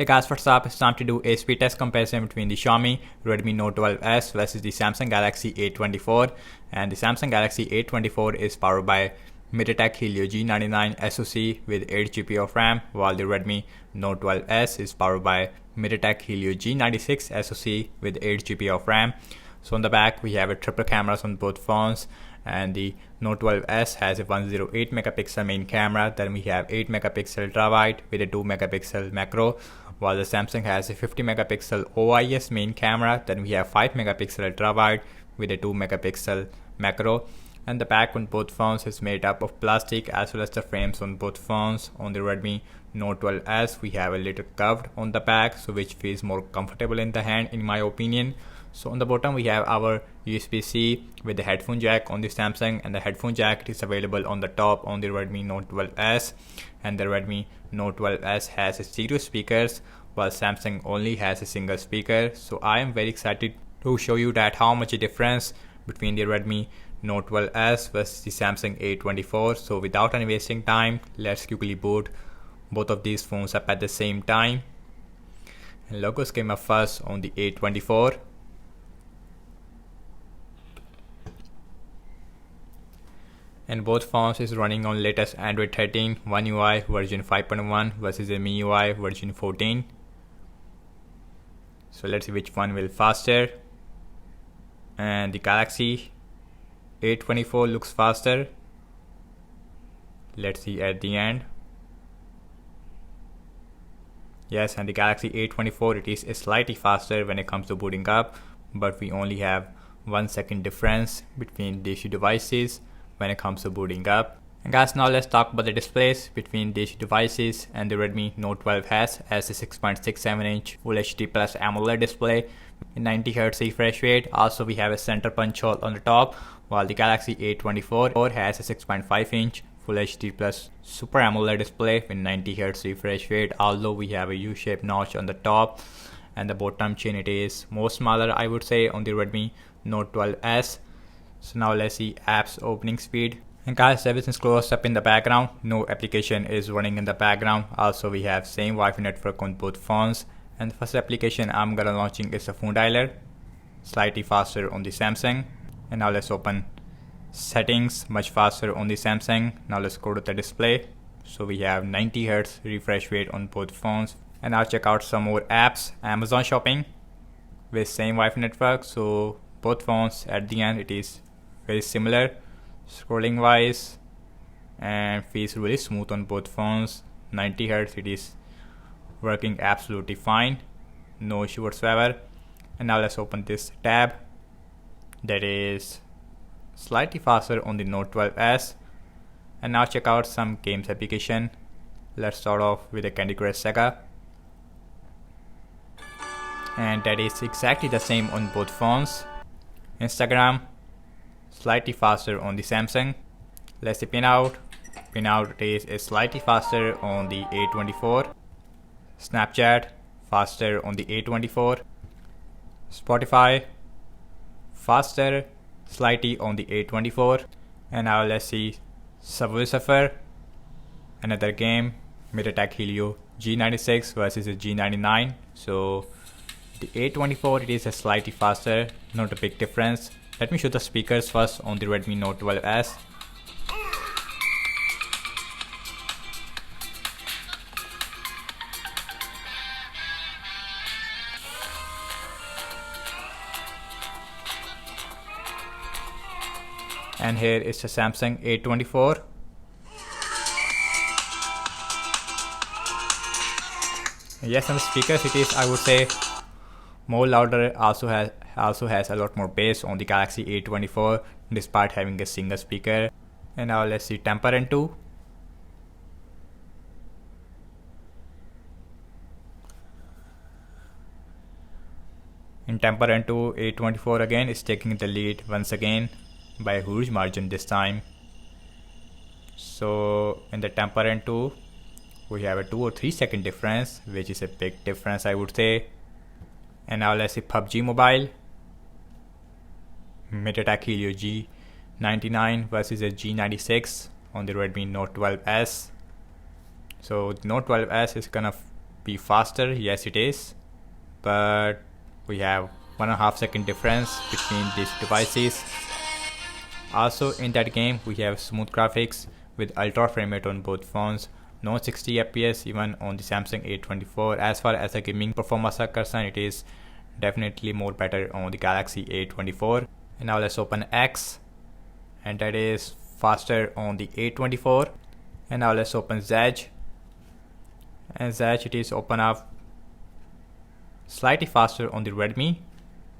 Hey guys, what's up? It's time to do a speed test comparison between the Xiaomi Redmi Note 12s versus the Samsung Galaxy A24. And the Samsung Galaxy A24 is powered by MediaTek Helio G99 SoC with 8GB of RAM, while the Redmi Note 12s is powered by MediaTek Helio G96 SoC with 8GB of RAM. So on the back we have a triple cameras on both phones, and the Note 12s has a 108 megapixel main camera. Then we have 8 megapixel ultra wide with a 2 megapixel macro, while the Samsung has a 50 megapixel OIS main camera. Then we have 5 megapixel ultra wide with a 2 megapixel macro. And the back on both phones is made up of plastic, as well as the frames on both phones. On the Redmi Note 12s we have a little curved on the back, so which feels more comfortable in the hand in my opinion. So on the bottom we have our USB-C with the headphone jack on the Samsung, and the headphone jack is available on the top on the Redmi Note 12s. And the Redmi Note 12s has a stereo speakers, while Samsung only has a single speaker. So I am very excited to show you that how much a difference between the Redmi Note 12s versus the Samsung A24. So without any wasting time, let's quickly boot both of these phones up at the same time. And logos came up first on the A24. And both phones is running on latest Android 13 One UI version 5.1 versus a MIUI version 14. So let's see which one will faster. And the Galaxy A24 looks faster. Let's see at the end. Yes, and the Galaxy A24, it is slightly faster when it comes to booting up, but we only have 1 second difference between these two devices when it comes to booting up. And guys, now let's talk about the displays between these devices. And the Redmi Note 12 has a 6.67 inch Full HD Plus AMOLED display with 90Hz refresh rate. Also we have a center punch hole on the top, while the Galaxy A24 has a 6.5 inch Full HD Plus Super AMOLED display with 90Hz refresh rate. Although we have a U-shaped notch on the top, and the bottom chain it is more smaller, I would say, on the Redmi Note 12s. So now let's see apps opening speed. And guys, everything's closed up in the background. No application is running in the background. Also we have same Wi-Fi network on both phones. And the first application I'm gonna launching is a phone dialer, slightly faster on the Samsung. And now let's open settings, much faster on the Samsung. Now let's go to the display. So we have 90Hz refresh rate on both phones. And now check out some more apps. Amazon shopping with same Wi-Fi network. So both phones at the end it is very similar scrolling wise, and feels really smooth on both phones. 90Hz, it is working absolutely fine, no issue whatsoever. And now let's open this tab that is slightly faster on the Note 12s. And now check out some games application. Let's start off with the Candy Crush Saga, and that is exactly the same on both phones. Instagram, slightly faster on the Samsung. Let's see pin out. Pin out is slightly faster on the A24. Snapchat, faster on the A24. Spotify, faster slightly on the A24. And now let's see Subway Surfer, another game, MediaTek Helio G96 versus a G99. So the A24, it is a slightly faster, not a big difference. Let me show the speakers first on the Redmi Note 12s. And here is the Samsung A24. Yes, on the speakers it is, I would say, more louder. Also has a lot more bass on the Galaxy A24 despite having a single speaker. And now let's see Temper 2. In Temper 2, A24 again is taking the lead once again by a huge margin this time. So in the Temper 2 we have a 2 or 3 second difference, which is a big difference, I would say. And now let's see PUBG Mobile, MediaTek Helio G99 versus a G96 on the Redmi Note 12s. So the Note 12s is gonna be faster. Yes, it is, but we have 1.5 second difference between these devices. Also in that game we have smooth graphics with ultra frame rate on both phones, no 60 fps even on the Samsung A24. As far as the gaming performance are concerned, it is definitely more better on the Galaxy A24. And now let's open X, and that is faster on the A24. And now let's open Zedge, and Zedge, it is open up slightly faster on the Redmi,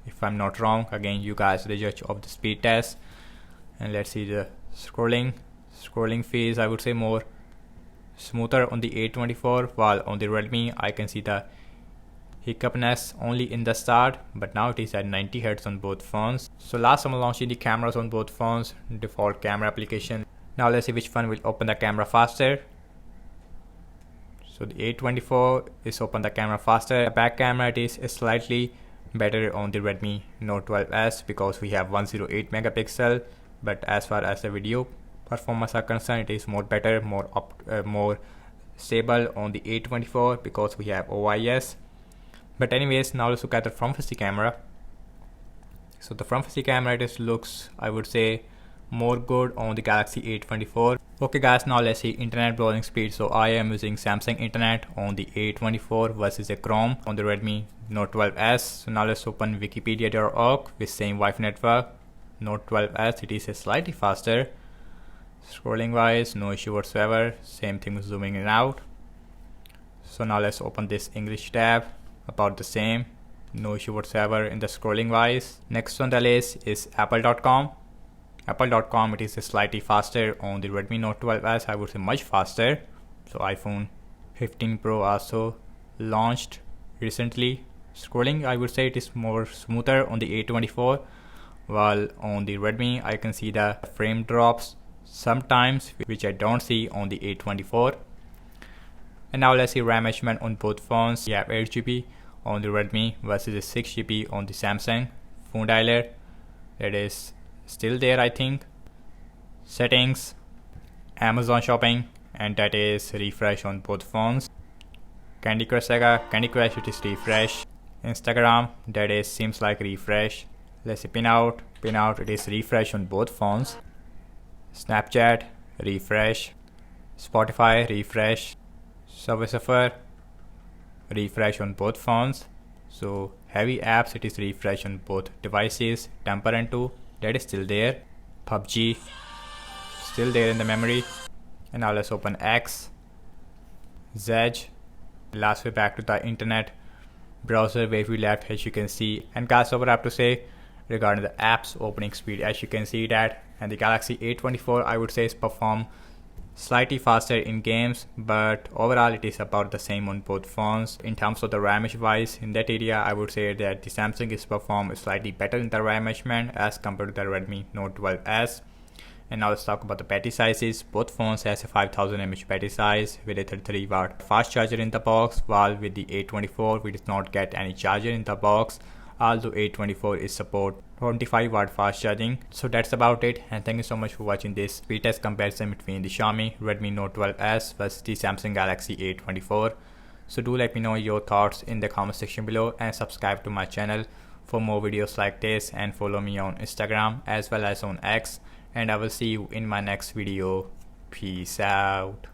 if I'm not wrong. Again, you guys the judge of the speed test. And let's see the scrolling phase, I would say more smoother on the A24, while on the Redmi I can see the hiccupness only in the start, but now it is at 90 Hz on both phones. So last I'm launching the cameras on both phones, default camera application. Now let's see which one will open the camera faster. So the A24 is open the camera faster. The back camera, it is slightly better on the Redmi Note 12s because we have 108 megapixel. But as far as the video performance are concerned, it is more better, more stable on the A24 because we have OIS. But anyways, now let's look at the front facing camera. So the front facing camera, it looks, I would say, more good on the Galaxy A24. Okay guys, now let's see internet browsing speed. So I am using Samsung internet on the A24 versus a Chrome on the Redmi Note 12s. So now let's open wikipedia.org with same Wi-Fi network. Note 12s, it is slightly faster. Scrolling wise, no issue whatsoever. Same thing with zooming in and out. So now let's open this English tab, about the same, no issue whatsoever in the scrolling wise. Next on the list is apple.com. Apple.com, it is slightly faster on the Redmi Note 12s, I would say much faster. So iPhone 15 Pro also launched recently. Scrolling, I would say it is more smoother on the A24, while on the Redmi I can see the frame drops sometimes, which I don't see on the A24. And now let's see RAM measurement on both phones. We have 8GB on the Redmi versus 6GB on the Samsung. Phone dialer, that is still there, I think. Settings, Amazon shopping, and that is refresh on both phones. Candy Crush Saga, Candy Crush, it is refresh. Instagram, that is seems like refresh. Let's see pin out, it is refresh on both phones. Snapchat, refresh. Spotify, refresh. Subway Surfer, refresh on both phones. So heavy apps, it is refresh on both devices. Temper and 2, that is still there. PUBG, still there in the memory. And now let's open X. Zedge, last way back to the internet browser where we left, as you can see. And guys, so what I have to say regarding the apps opening speed, as you can see that, and the Galaxy A24 I would say is perform slightly faster in games, but overall it is about the same on both phones. In terms of the RAM wise, in that area I would say that the Samsung is perform slightly better in the RAM measurement as compared to the Redmi Note 12s. And now let's talk about the battery sizes. Both phones has a 5000 mAh battery size with a 33 watt fast charger in the box, while with the A24 we did not get any charger in the box, although A24 is support 25 watt fast charging. So that's about it, and thank you so much for watching this speed test comparison between the Xiaomi Redmi Note 12s versus the Samsung Galaxy A24. So do let me know your thoughts in the comment section below, and subscribe to my channel for more videos like this, and follow me on Instagram as well as on X, and I will see you in my next video. Peace out.